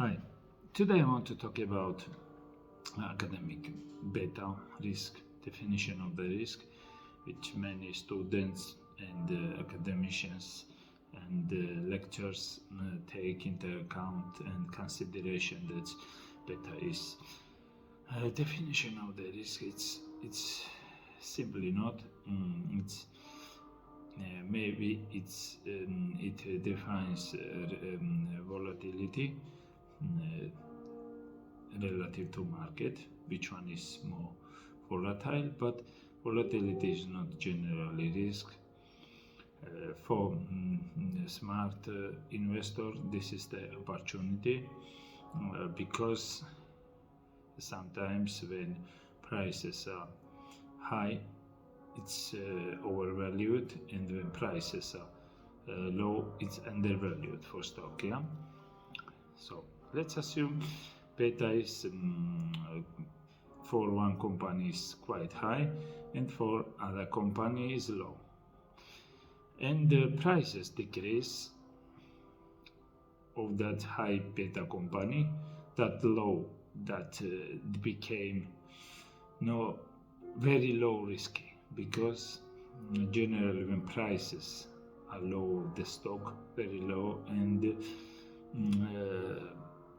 Hi, today I want to talk about academic beta risk, definition of the risk, which many students and academicians and lecturers take into account and consideration that beta is definition of the risk. It's simply not. It's maybe it defines volatility relative to market, which one is more volatile, but volatility is not generally risk. For smart investor, this is the opportunity because sometimes when prices are high, it's overvalued, and when prices are low, it's undervalued for stock. Yeah. So let's assume beta is for one company is quite high, and for other company is low, and the prices decrease of that high beta company, that low that became no very low risky, because generally when prices are low of the stock very low, and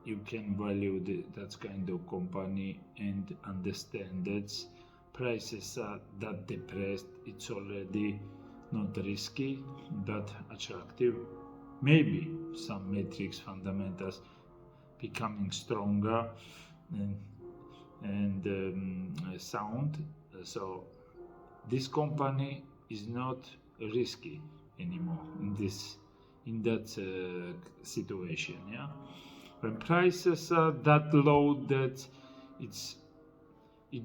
you can value that kind of company and understand that prices are that depressed, it's already not risky but attractive. Maybe some metrics fundamentals becoming stronger and sound, so this company is not risky anymore in that situation. Yeah, when prices are that low that it's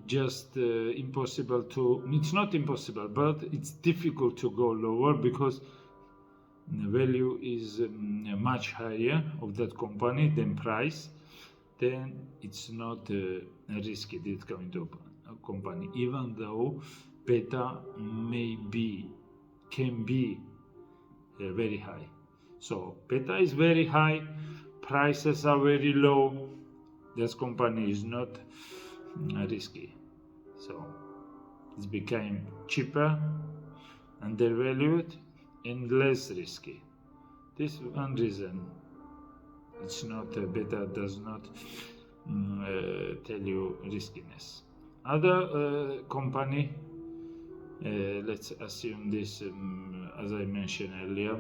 just impossible to, it's not impossible, but it's difficult to go lower because the value is much higher of that company than price, then it's not risky, this kind of company, even though beta can be very high. So beta is very high, prices are very low, this company is not risky, so it became cheaper, undervalued, and less risky. This is one reason. It's not beta does not tell you riskiness. Other company, let's assume this, as I mentioned earlier,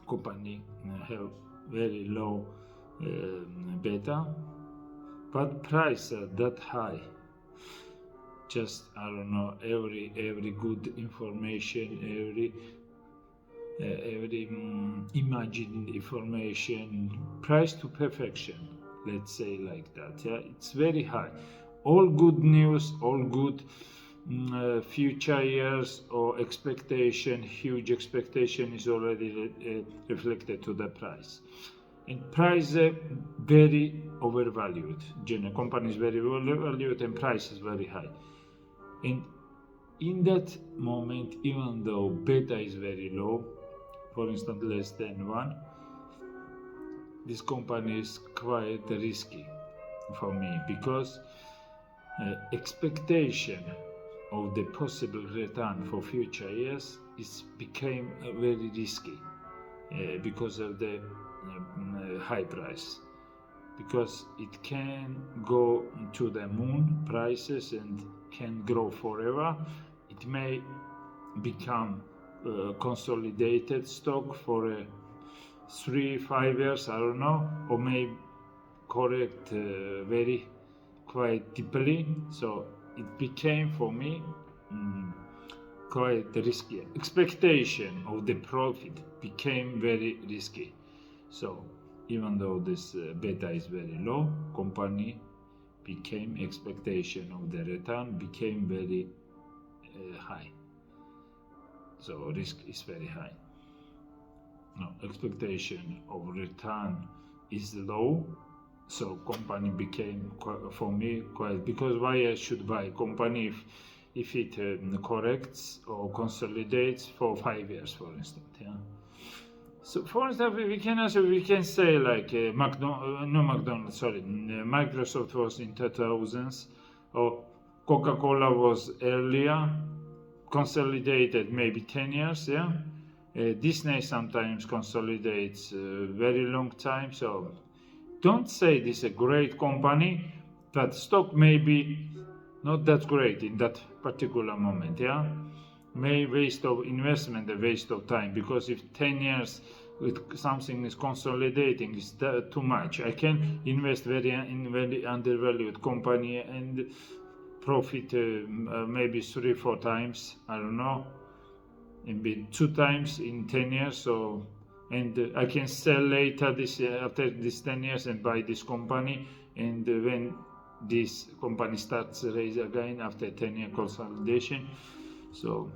company have very low beta, but price are that high. Just I don't know, every good information, every imagined information, price to perfection, let's say like that. Yeah, it's very high. All good news, all good future years or expectation, huge expectation is already reflected to the price. And price very overvalued. General company is very overvalued and price is very high. And in that moment, even though beta is very low, for instance less than 1, this company is quite risky for me, because expectation of the possible return for future years became very risky because of the high price, because it can go to the moon prices and can grow forever. It may become consolidated stock for 3-5 years, I don't know, or may correct very quite deeply. So it became for me quite risky. Expectation of the profit became very risky. So even though this beta is very low, company became expectation of the return became very high. So risk is very high. No, expectation of return is low, so company became for me quite, because why I should buy company if it corrects or consolidates for 5 years, for instance. Yeah, So for example, we can say like Microsoft was in 2000s, or Coca-Cola was earlier, consolidated maybe 10 years, yeah. Disney sometimes consolidates very long time. So don't say this is a great company, but stock maybe not that great in that particular moment, yeah. May waste of investment, a waste of time, because if 10 years with something is consolidating is too much. I can invest in very undervalued company and profit maybe 3-4 times, I don't know, maybe 2 times in 10 years. So and I can sell later this after this 10 years and buy this company, and when this company starts raise again after 10-year consolidation. So